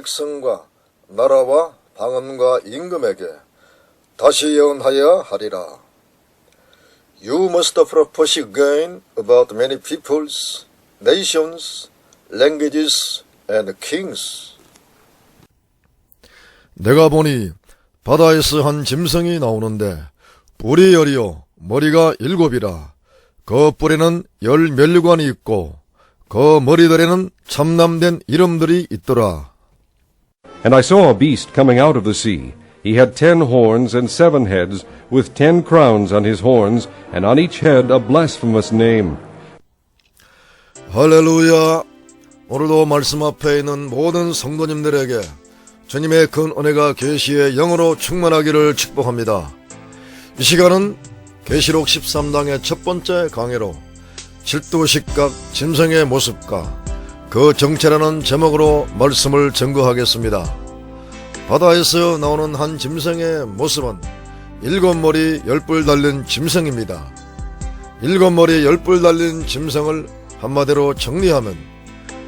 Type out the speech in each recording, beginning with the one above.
백성과 나라와 방언과 임금에게 다시 예언하여야 하리라. You must prophesy again about many peoples, nations, languages, and kings. 내가 보니 바다에서 한 짐승이 나오는데 뿔이 10이요 머리가 7이라. 그 뿔에는 10면류관이 있고 그 머리들에는 참남된 이름들이 있더라. And I saw a beast coming out of the sea. He had 10 horns and 7 heads, with 10 crowns on his horns, and on each head a blasphemous name. 할렐루야. 오늘도 말씀 앞에 있는 모든 성도님들에게 주님의 큰 은혜가 계시의 영으로 충만하기를 축복합니다. 이 시간은 계시록 13장의 첫 번째 강해로 칠두식각 짐승의 모습과 그 정체라는 제목으로 말씀을 전거하겠습니다. 바다에서 나오는 한 짐승의 모습은 7머리 10뿔 달린 짐승입니다. 7머리 10뿔 달린 짐승을 한마디로 정리하면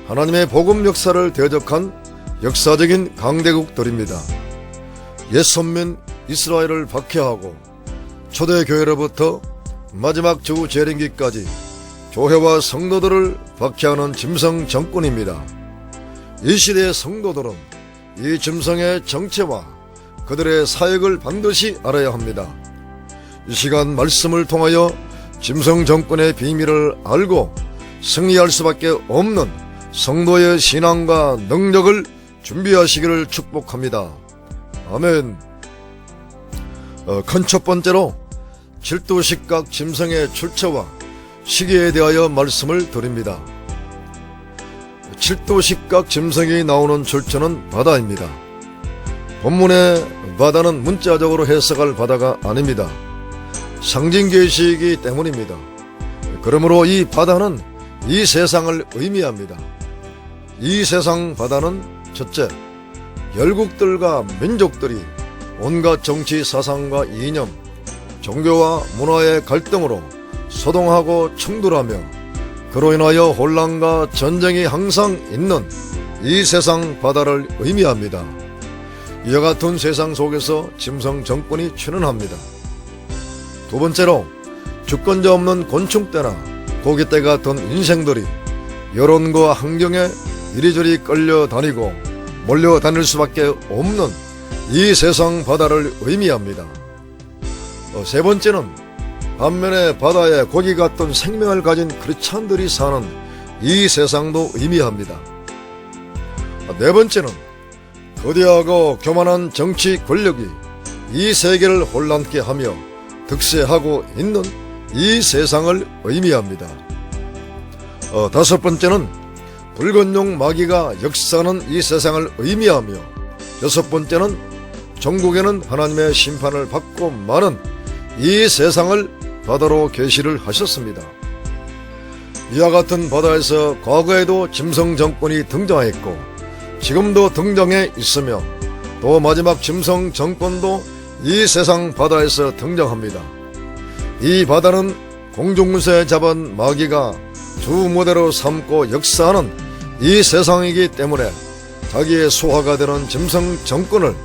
하나님의 복음 역사를 대적한 역사적인 강대국들입니다. 옛 선민 이스라엘을 박해하고 초대교회로부터 마지막 주 재림기까지 교회와 성도들을 박해하는 짐승 정권입니다. 이 시대의 성도들은 이 짐승의 정체와 그들의 사역을 반드시 알아야 합니다. 이 시간 말씀을 통하여 짐승 정권의 비밀을 알고 승리할 수밖에 없는 성도의 신앙과 능력을 준비하시기를 축복합니다. 아멘. 큰 첫 번째로 칠두식각 짐승의 출처와 시기에 대하여 말씀을 드립니다. 칠두식각 짐승이 나오는 출처는 바다입니다. 본문의 바다는 문자적으로 해석할 바다가 아닙니다. 상징계시이기 때문입니다. 그러므로 이 바다는 이 세상을 의미합니다. 이 세상 바다는 첫째, 열국들과 민족들이 온갖 정치 사상과 이념, 종교와 문화의 갈등으로 소동하고 충돌하며 그로 인하여 혼란과 전쟁이 항상 있는 이 세상 바다를 의미합니다. 이와 같은 세상 속에서 짐승 정권이 출현합니다. 두 번째로 주권자 없는 곤충떼나 고깃떼 같은 인생들이 여론과 환경에 이리저리 끌려다니고 몰려다닐 수밖에 없는 이 세상 바다를 의미합니다. 세 번째는 반면에 바다에 고기 같은 생명을 가진 크리스찬들이 사는 이 세상도 의미합니다. 네 번째는 거대하고 교만한 정치 권력이 이 세계를 혼란케 하며 득세하고 있는 이 세상을 의미합니다. 다섯 번째는 붉은 용 마귀가 역사하는 이 세상을 의미하며 여섯 번째는 전국에는 하나님의 심판을 받고 마는 이 세상을 바다로 계시를 하셨습니다. 이와 같은 바다에서 과거에도 짐승 정권이 등장했고 지금도 등장해 있으며 또 마지막 짐승 정권도 이 세상 바다에서 등장합니다. 이 바다는 공중무쇠 잡은 마귀가 주 무대로 삼고 역사하는 이 세상이기 때문에 자기의 소화가 되는 짐승 정권을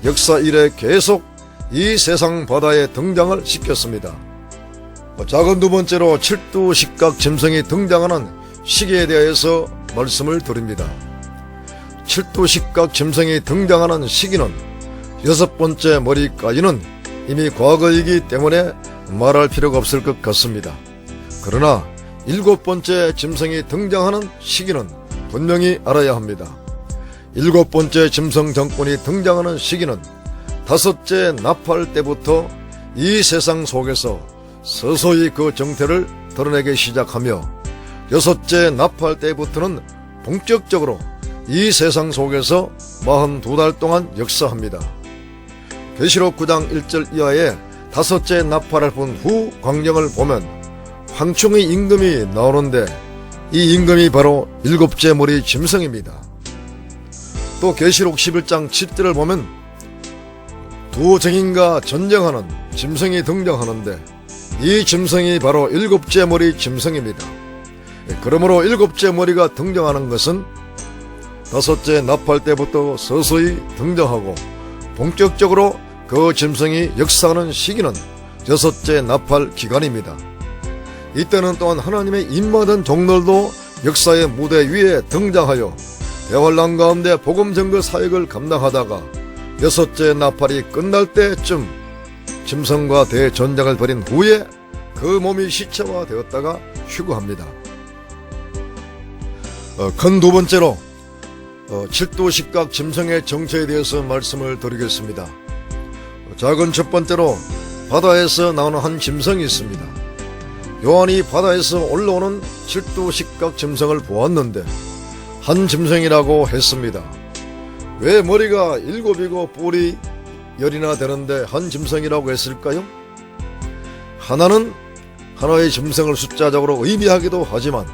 역사 이래 계속 이 세상 바다에 등장을 시켰습니다. 작은 두 번째로 칠두식각 짐승이 등장하는 시기에 대해서 말씀을 드립니다. 칠두식각 짐승이 등장하는 시기는 여섯 번째 머리까지는 이미 과거이기 때문에 말할 필요가 없을 것 같습니다. 그러나 일곱 번째 짐승이 등장하는 시기는 분명히 알아야 합니다. 일곱 번째 짐승 정권이 등장하는 시기는 다섯째 나팔 때부터 이 세상 속에서 서서히 그 정태를 드러내기 시작하며 여섯째 나팔 때부터는 본격적으로 이 세상 속에서 42달 동안 역사합니다. 계시록 9장 1절 이하에 다섯째 나팔을 본 후 광경을 보면 황충의 임금이 나오는데 이 임금이 바로 일곱째 머리 짐승입니다. 또 계시록 11장 7절을 보면 두 증인과 전쟁하는 짐승이 등장하는데 이 짐승이 바로 일곱째 머리 짐승입니다. 그러므로 일곱째 머리가 등장하는 것은 다섯째 나팔 때부터 서서히 등장하고 본격적으로 그 짐승이 역사하는 시기는 여섯째 나팔 기간입니다. 이때는 또한 하나님의 입맞은 종들도 역사의 무대 위에 등장하여 대환란 가운데 복음 전거 사역을 감당하다가 여섯째 나팔이 끝날 때쯤 짐승과 대전쟁을 벌인 후에 그 몸이 시체화 되었다가 휴거합니다. 큰 두 번째로 칠두식각 짐승의 정체에 대해서 말씀을 드리겠습니다. 작은 첫 번째로 바다에서 나오는 한 짐승이 있습니다. 요한이 바다에서 올라오는 칠두식각 짐승을 보았는데 한 짐승이라고 했습니다. 왜 머리가 7이고 뿔이 10이나 되는데 한 짐승이라고 했을까요? 하나는 하나의 짐승을 숫자적으로 의미하기도 하지만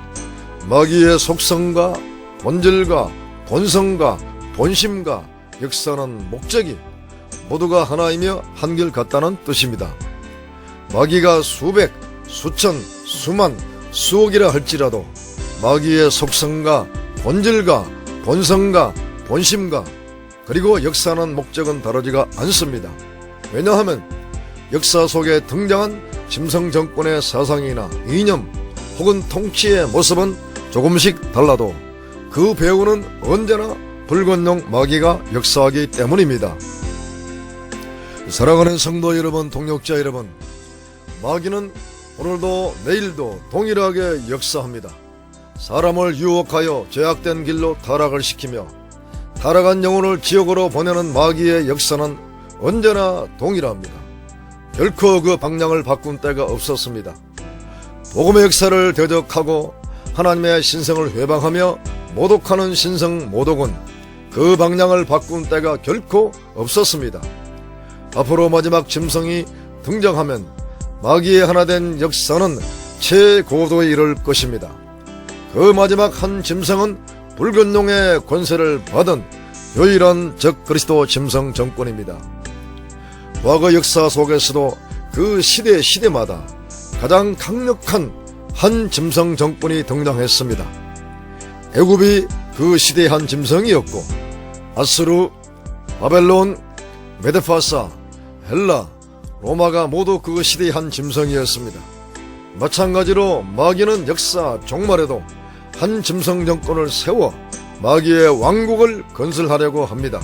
마귀의 속성과 본질과 본성과 본심과 역사하는 목적이 모두가 하나이며 한결같다는 뜻입니다. 마귀가 수백, 수천, 수만, 수억이라 할지라도 마귀의 속성과 본질과 본성과 본심과 그리고 역사하는 목적은 다르지가 않습니다. 왜냐하면 역사 속에 등장한 짐승 정권의 사상이나 이념 혹은 통치의 모습은 조금씩 달라도 그 배후는 언제나 붉은 용 마귀가 역사하기 때문입니다. 사랑하는 성도 여러분, 동역자 여러분, 마귀는 오늘도 내일도 동일하게 역사합니다. 사람을 유혹하여 죄악된 길로 타락을 시키며 타락한 영혼을 지옥으로 보내는 마귀의 역사는 언제나 동일합니다. 결코 그 방향을 바꾼 때가 없었습니다. 복음의 역사를 대적하고 하나님의 신성을 회방하며 모독하는 신성 모독은 그 방향을 바꾼 때가 결코 없었습니다. 앞으로 마지막 짐승이 등장하면 마귀의 하나된 역사는 최고도에 이를 것입니다. 그 마지막 한 짐승은 붉은 용의 권세를 받은 유일한 적그리스도 짐승 정권입니다. 과거 역사 속에서도 그 시대마다 가장 강력한 한 짐승 정권이 등장했습니다. 애굽이 그 시대의 한 짐승이었고 아수르, 바벨론, 메데파사, 헬라, 로마가 모두 그 시대의 한 짐승이었습니다. 마찬가지로 마귀는 역사 종말에도 한 짐승 정권을 세워 마귀의 왕국을 건설하려고 합니다.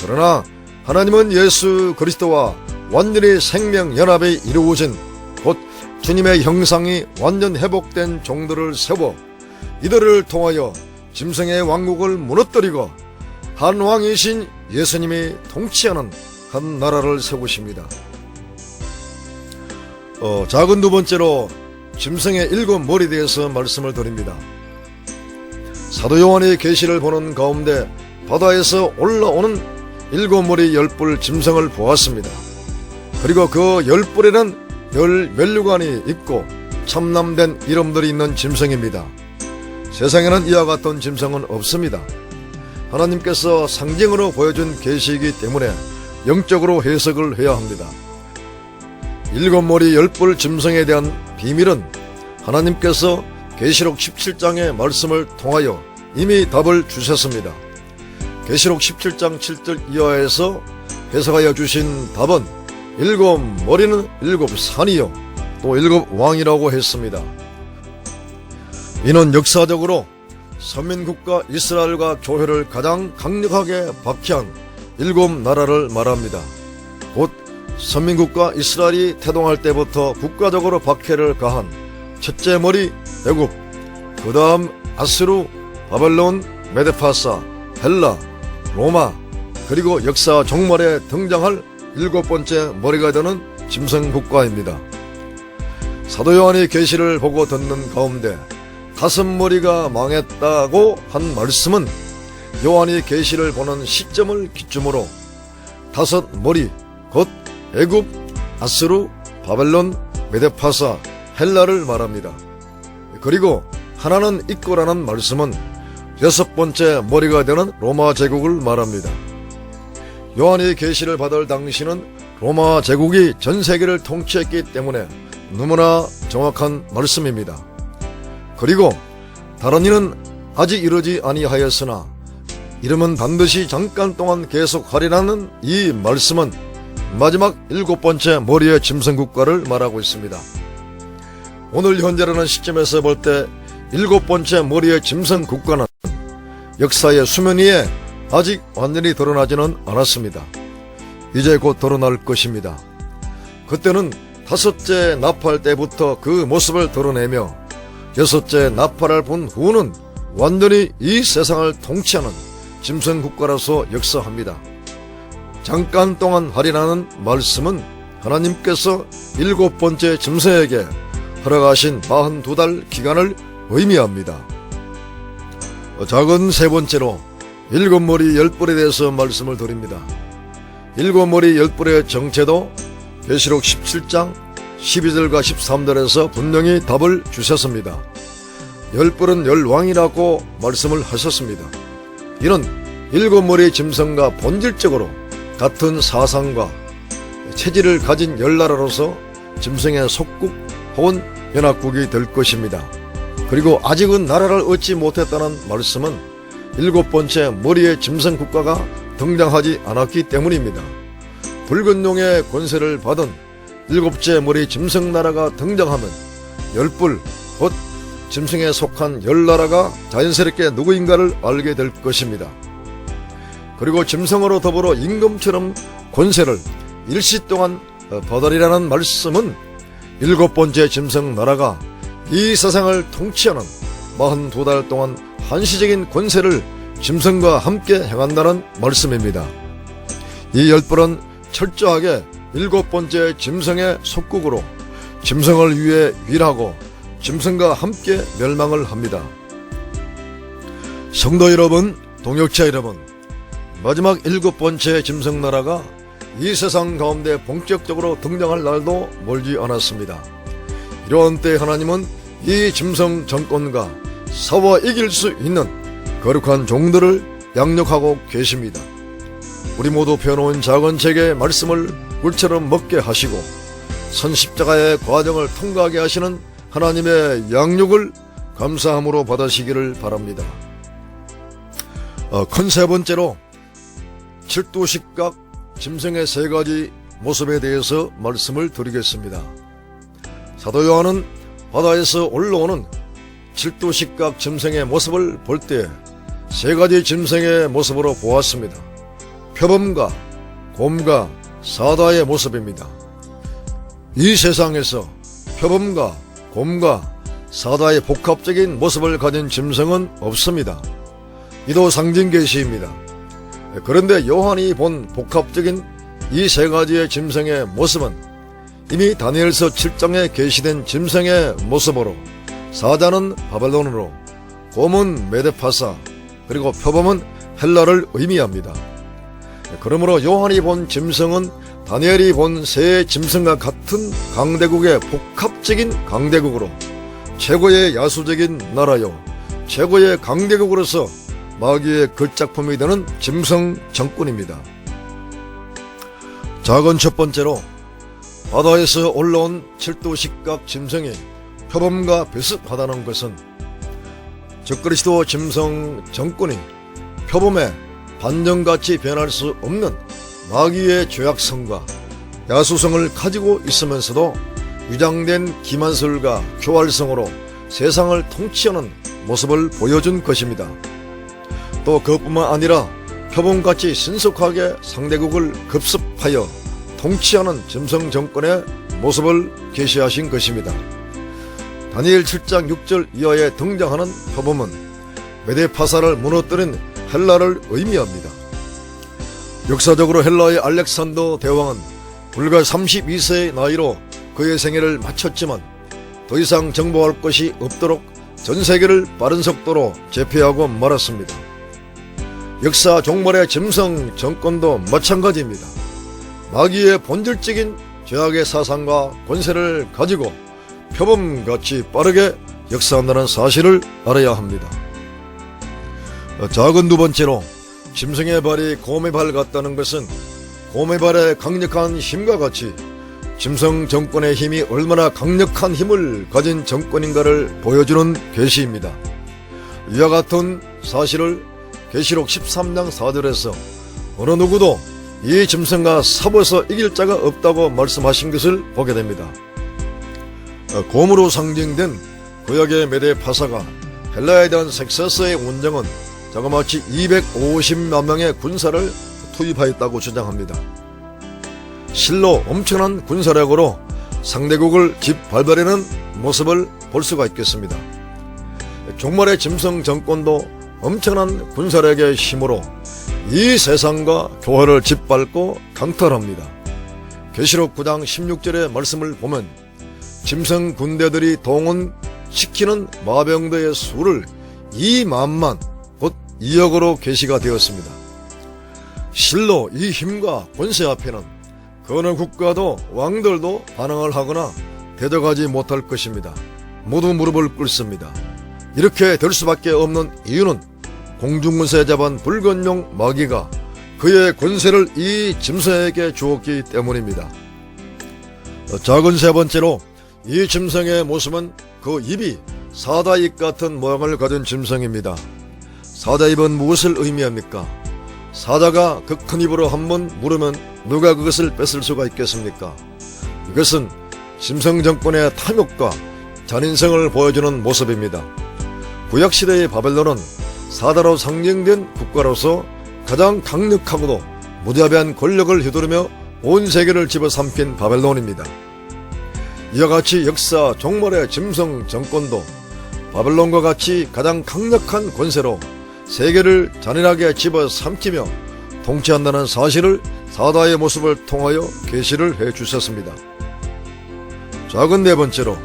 그러나 하나님은 예수 그리스도와 완전히 생명 연합이 이루어진 곧 주님의 형상이 완전 회복된 종들을 세워 이들을 통하여 짐승의 왕국을 무너뜨리고 한 왕이신 예수님이 통치하는 한 나라를 세우십니다. 작은 두 번째로 짐승의 7머리에 대해서 말씀을 드립니다. 사도 요한의 계시를 보는 가운데 바다에서 올라오는 7머리 10뿔 짐승을 보았습니다. 그리고 그 10뿔에는 10면류관이 있고 참남된 이름들이 있는 짐승입니다. 세상에는 이와 같은 짐승은 없습니다. 하나님께서 상징으로 보여준 계시이기 때문에 영적으로 해석을 해야 합니다. 7머리 10뿔 짐승에 대한 비밀은 하나님께서 계시록 17장의 말씀을 통하여 이미 답을 주셨습니다. 계시록 17장 7절 이하에서 해석하여 주신 답은 7머리는 7산이요 또 7왕이라고 했습니다. 이는 역사적으로 선민국가 이스라엘과 교회를 가장 강력하게 박해한 7나라를 말합니다. 곧 선민국가 이스라엘이 태동할 때부터 국가적으로 박해를 가한 첫째 머리 애굽, 그 다음 아수르, 바벨론, 메데파사, 헬라, 로마, 그리고 역사 종말에 등장할 7번째 머리가 되는 짐승 국가입니다. 사도 요한이 계시를 보고 듣는 가운데 5머리가 망했다고 한 말씀은 요한이 계시를 보는 시점을 기점으로 5머리 곧 애굽, 아수르, 바벨론, 메데파사, 헬라를 말합니다. 그리고 하나는 있고라는 말씀은 6번째 머리가 되는 로마 제국을 말합니다. 요한이 계시를 받을 당시는 로마 제국이 전 세계를 통치했기 때문에 너무나 정확한 말씀입니다. 그리고 다른 이는 아직 이르지 아니하였으나 이름은 반드시 잠깐 동안 계속하리라는 이 말씀은 마지막 7번째 머리의 짐승 국가를 말하고 있습니다. 오늘 현재라는 시점에서 볼 때 7번째 머리의 짐승 국가는 역사의 수면 위에 아직 완전히 드러나지는 않았습니다. 이제 곧 드러날 것입니다. 그때는 5째 나팔 때부터 그 모습을 드러내며 6째 나팔을 본 후는 완전히 이 세상을 통치하는 짐승 국가로서 역사합니다. 잠깐 동안 하리라는 말씀은 하나님께서 7번째 짐승에게 허락하신 42달 기간을 의미합니다. 작은 세 번째로 7머리 10뿔에 대해서 말씀을 드립니다. 7머리 10뿔의 정체도 계시록 17장 12절과 13절에서 분명히 답을 주셨습니다. 10뿔은 10왕이라고 말씀을 하셨습니다. 이는 7머리 짐승과 본질적으로 같은 사상과 체질을 가진 10나라로서 짐승의 속국 혹은 연합국이 될 것입니다. 그리고 아직은 나라를 얻지 못했다는 말씀은 7번째 머리의 짐승 국가가 등장하지 않았기 때문입니다. 붉은 용의 권세를 받은 7째 머리 짐승 나라가 등장하면 10뿔 곧 짐승에 속한 10나라가 자연스럽게 누구인가를 알게 될 것입니다. 그리고 짐승으로 더불어 임금처럼 권세를 일시 동안 받으리라는 말씀은 7번째 짐승 나라가 이 세상을 통치하는 42달 동안 한시적인 권세를 짐승과 함께 행한다는 말씀입니다. 이 10뿔은 철저하게 7번째 짐승의 속국으로 짐승을 위해 일하고 짐승과 함께 멸망을 합니다. 성도 여러분, 동역자 여러분, 마지막 7번째 짐승 나라가 이 세상 가운데 본격적으로 등장할 날도 멀지 않았습니다. 이러한 때 하나님은 이 짐승 정권과 싸워 이길 수 있는 거룩한 종들을 양육하고 계십니다. 우리 모두 펴놓은 작은 책의 말씀을 꿀처럼 먹게 하시고 선십자가의 과정을 통과하게 하시는 하나님의 양육을 감사함으로 받으시기를 바랍니다. 큰 세 번째로 칠두식각 짐승의 세 가지 모습에 대해서 말씀을 드리겠습니다. 사도 요한은 바다에서 올라오는 칠두식각 짐승의 모습을 볼 때 세 가지 짐승의 모습으로 보았습니다. 표범과 곰과 사다의 모습입니다. 이 세상에서 표범과 곰과 사다의 복합적인 모습을 가진 짐승은 없습니다. 이도 상징 계시입니다. 그런데 요한이 본 복합적인 이 세 가지의 짐승의 모습은 이미 다니엘서 7장에 계시된 짐승의 모습으로 사자는 바벨론으로 곰은 메데파사 그리고 표범은 헬라를 의미합니다. 그러므로 요한이 본 짐승은 다니엘이 본 세 짐승과 같은 강대국의 복합적인 강대국으로 최고의 야수적인 나라요 최고의 강대국으로서 마귀의 걸작품이 되는 짐승 정권입니다. 작은 첫 번째로 바다에서 올라온 칠두식각 짐승이 표범과 비슷하다는 것은 적그리스도 짐승 정권이 표범의 반전같이 변할 수 없는 마귀의 죄악성과 야수성을 가지고 있으면서도 위장된 기만술과 교활성으로 세상을 통치하는 모습을 보여준 것입니다. 또 그것뿐만 아니라 표범같이 신속하게 상대국을 급습하여 통치하는 짐승 정권의 모습을 계시하신 것입니다. 다니엘 7장 6절 이하에 등장하는 표범은 메데파사를 무너뜨린 헬라를 의미합니다. 역사적으로 헬라의 알렉산더 대왕은 불과 32세의 나이로 그의 생애를 마쳤지만 더 이상 정복할 것이 없도록 전 세계를 빠른 속도로 제패하고 말았습니다. 역사 종말의 짐승 정권도 마찬가지입니다. 마귀의 본질적인 죄악의 사상과 권세를 가지고 표범같이 빠르게 역사한다는 사실을 알아야 합니다. 작은 두 번째로 짐승의 발이 곰의 발 같다는 것은 곰의 발의 강력한 힘과 같이 짐승 정권의 힘이 얼마나 강력한 힘을 가진 정권인가를 보여주는 계시입니다. 이와 같은 사실을 계시록 13장 4절에서 어느 누구도 이 짐승과 싸워서 이길 자가 없다고 말씀하신 것을 보게 됩니다. 곰으로 상징된 구약의 메대 파사가 헬라에 대한 섹서스의 운정은 자그마치 250만 명의 군사를 투입하였다고 주장합니다. 실로 엄청난 군사력으로 상대국을 짓밟으려는 모습을 볼 수가 있겠습니다. 종말의 짐승 정권도 엄청난 군사력의 힘으로 이 세상과 교회를 짓밟고 강탈합니다. 계시록 9장 16절의 말씀을 보면 짐승 군대들이 동원시키는 마병대의 수를 2만만 곧 2억으로 계시가 되었습니다. 실로 이 힘과 권세 앞에는 그 어느 국가도 왕들도 반항을 하거나 대적하지 못할 것입니다. 모두 무릎을 꿇습니다. 이렇게 될 수밖에 없는 이유는 공중군사에 잡은 붉은 용 마귀가 그의 권세를 이 짐승에게 주었기 때문입니다. 작은 세 번째로 이 짐승의 모습은 그 입이 사다입 같은 모양을 가진 짐승입니다. 사다입은 무엇을 의미합니까? 사자가 그 큰 입으로 한번 물으면 누가 그것을 뺏을 수가 있겠습니까? 이것은 짐승 정권의 탐욕과 잔인성을 보여주는 모습입니다. 구약시대의 바벨론은 사자로 상징된 국가로서 가장 강력하고도 무자비한 권력을 휘두르며 온 세계를 집어삼킨 바벨론입니다. 이와 같이 역사 종말의 짐승 정권도 바벨론과 같이 가장 강력한 권세로 세계를 잔인하게 집어삼키며 통치한다는 사실을 사다의 모습을 통하여 계시를 해주셨습니다. 작은 네 번째로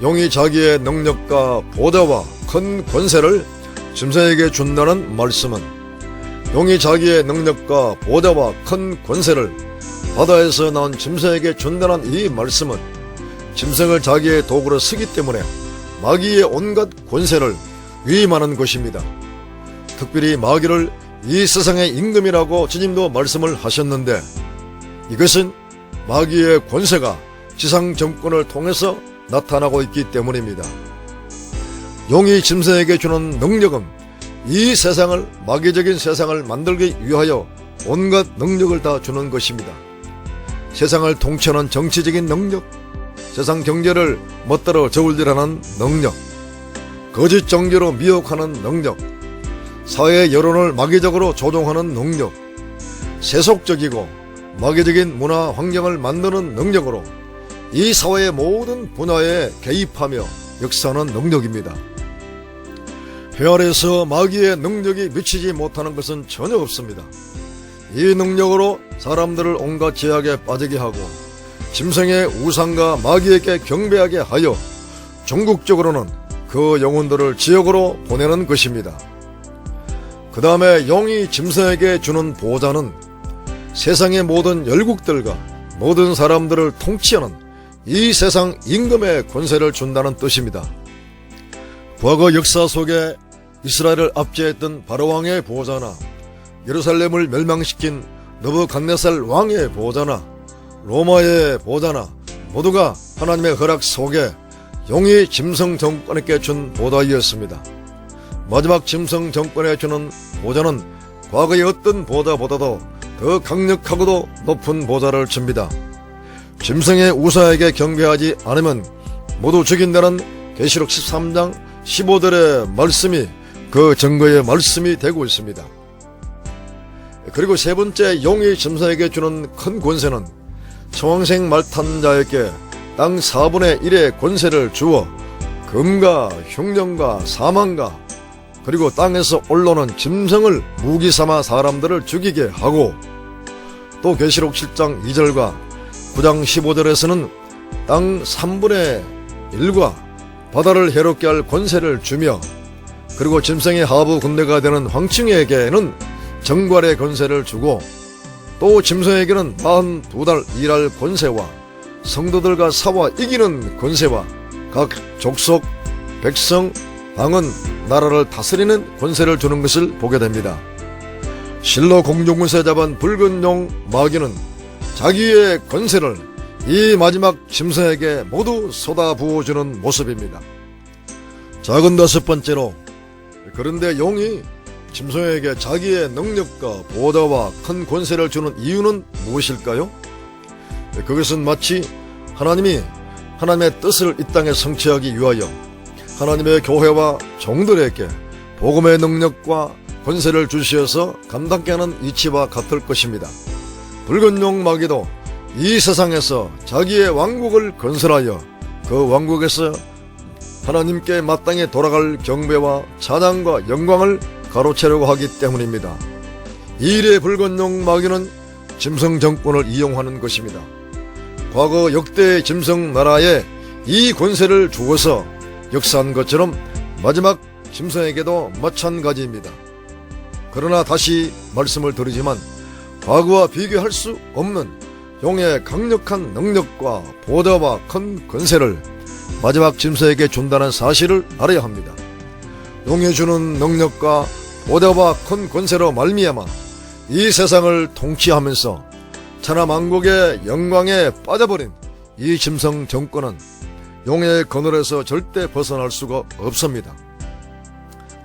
용이 자기의 능력과 보좌와 큰 권세를 짐승에게 준다는 말씀은 용이 자기의 능력과 보좌와 큰 권세를 바다에서 나온 짐승에게 준다는 이 말씀은 짐승을 자기의 도구로 쓰기 때문에 마귀의 온갖 권세를 위임하는 것입니다. 특별히 마귀를 이 세상의 임금이라고 주님도 말씀을 하셨는데 이것은 마귀의 권세가 지상 정권을 통해서 나타나고 있기 때문입니다. 용이 짐승에게 주는 능력은 이 세상을 마귀적인 세상을 만들기 위하여 온갖 능력을 다 주는 것입니다. 세상을 통치하는 정치적인 능력, 세상 경제를 멋대로 저울질하는 능력, 거짓 종교로 미혹하는 능력, 사회 여론을 마귀적으로 조종하는 능력, 세속적이고 마귀적인 문화 환경을 만드는 능력으로 이 사회의 모든 분야에 개입하며 역사하는 능력입니다. 배 아래에서 마귀의 능력이 미치지 못하는 것은 전혀 없습니다. 이 능력으로 사람들을 온갖 죄악에 빠지게 하고 짐승의 우상과 마귀에게 경배하게 하여 종국적으로는 그 영혼들을 지옥으로 보내는 것입니다. 그 다음에 용이 짐승에게 주는 보좌는 세상의 모든 열국들과 모든 사람들을 통치하는 이 세상 임금의 권세를 준다는 뜻입니다. 과거 역사 속에 이스라엘을 압제했던 바로왕의 보좌나 예루살렘을 멸망시킨 느부갓네살 왕의 보좌나 로마의 보좌나 모두가 하나님의 허락 속에 용이 짐승 정권에게 준 보좌이었습니다. 마지막 짐승 정권에 주는 보좌는 과거의 어떤 보좌보다도 더 강력하고도 높은 보좌를 줍니다. 짐승의 우사에게 경배하지 않으면 모두 죽인다는 계시록 13장 15절의 말씀이 그 증거의 말씀이 되고 있습니다. 그리고 세 번째 용이 짐승에게 주는 큰 권세는 청황색 말 탄 자에게 땅 4분의 1의 권세를 주어 금과 흉년과 사망과 그리고 땅에서 올라오는 짐승을 무기 삼아 사람들을 죽이게 하고 또 계시록 7장 2절과 9장 15절에서는 땅 3분의 1과 바다를 해롭게 할 권세를 주며 그리고 짐승의 하부 군대가 되는 황충에게는 정괄의 권세를 주고 또 짐승에게는 42달 일할 권세와 성도들과 싸워 이기는 권세와 각 족속, 백성, 방언, 나라를 다스리는 권세를 주는 것을 보게 됩니다. 실로 공중군사에 잡은 붉은 용 마귀는 자기의 권세를 이 마지막 짐승에게 모두 쏟아부어주는 모습입니다. 작은 다섯 번째로 그런데 용이 짐승에게 자기의 능력과 보호자와 큰 권세를 주는 이유는 무엇일까요? 그것은 마치 하나님이 하나님의 뜻을 이 땅에 성취하기 위하여 하나님의 교회와 종들에게 복음의 능력과 권세를 주시어서 감당케 하는 이치와 같을 것입니다. 붉은 용 마귀도 이 세상에서 자기의 왕국을 건설하여 그 왕국에서 하나님께 마땅히 돌아갈 경배와 찬양과 영광을 가로채려고 하기 때문입니다. 이 일의 붉은 용 마귀는 짐승 정권을 이용하는 것입니다. 과거 역대 짐승 나라에 이 권세를 주어서 역사한 것처럼 마지막 짐승에게도 마찬가지입니다. 그러나 다시 말씀을 드리지만 과거와 비교할 수 없는 용의 강력한 능력과 보좌와 큰 권세를 마지막 짐승에게 준다는 사실을 알아야 합니다. 용이 주는 능력과 보좌와 큰 권세로 말미암아 이 세상을 통치하면서 천하만국의 영광에 빠져버린 이 짐승 정권은 용의 그늘에서 절대 벗어날 수가 없습니다.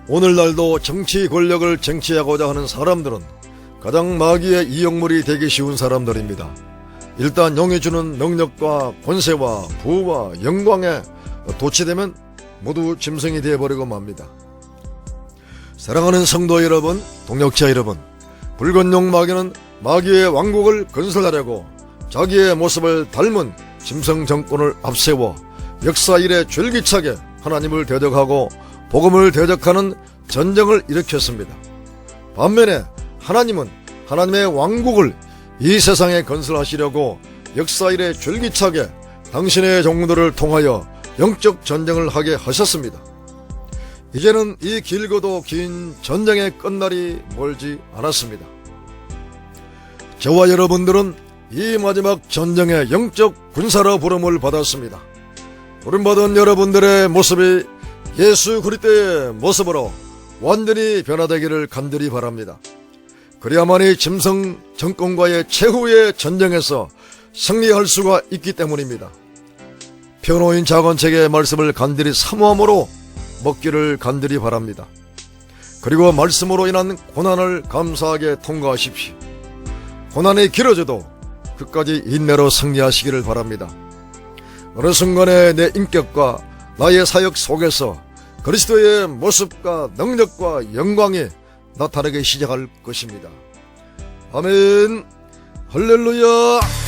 오늘날도 정치 권력을 쟁취하고자 하는 사람들은 가장 마귀의 이용물이 되기 쉬운 사람들입니다. 일단 용이 주는 능력과 권세와 부와 영광에 도취되면 모두 짐승이 되어버리고 맙니다. 사랑하는 성도 여러분, 동역자 여러분, 붉은 용 마귀는 마귀의 왕국을 건설하려고 자기의 모습을 닮은 짐승 정권을 앞세워 역사 이래 줄기차게 하나님을 대적하고 복음을 대적하는 전쟁을 일으켰습니다. 반면에 하나님은 하나님의 왕국을 이 세상에 건설하시려고 역사 이래 줄기차게 당신의 종들을 통하여 영적 전쟁을 하게 하셨습니다. 이제는 이 길고도 긴 전쟁의 끝날이 멀지 않았습니다. 저와 여러분들은 이 마지막 전쟁의 영적 군사로 부름을 받았습니다. 부름받은 여러분들의 모습이 예수 그리스도의 모습으로 완전히 변화되기를 간절히 바랍니다. 그래야만이 짐승 정권과의 최후의 전쟁에서 승리할 수가 있기 때문입니다. 변호인 작은책의 말씀을 간절히 사모함으로 먹기를 간절히 바랍니다. 그리고 말씀으로 인한 고난을 감사하게 통과하십시오. 고난이 길어져도 끝까지 인내로 승리하시기를 바랍니다. 어느 순간에 내 인격과 나의 사역 속에서 그리스도의 모습과 능력과 영광이 나타나기 시작할 것입니다. 아멘. 할렐루야.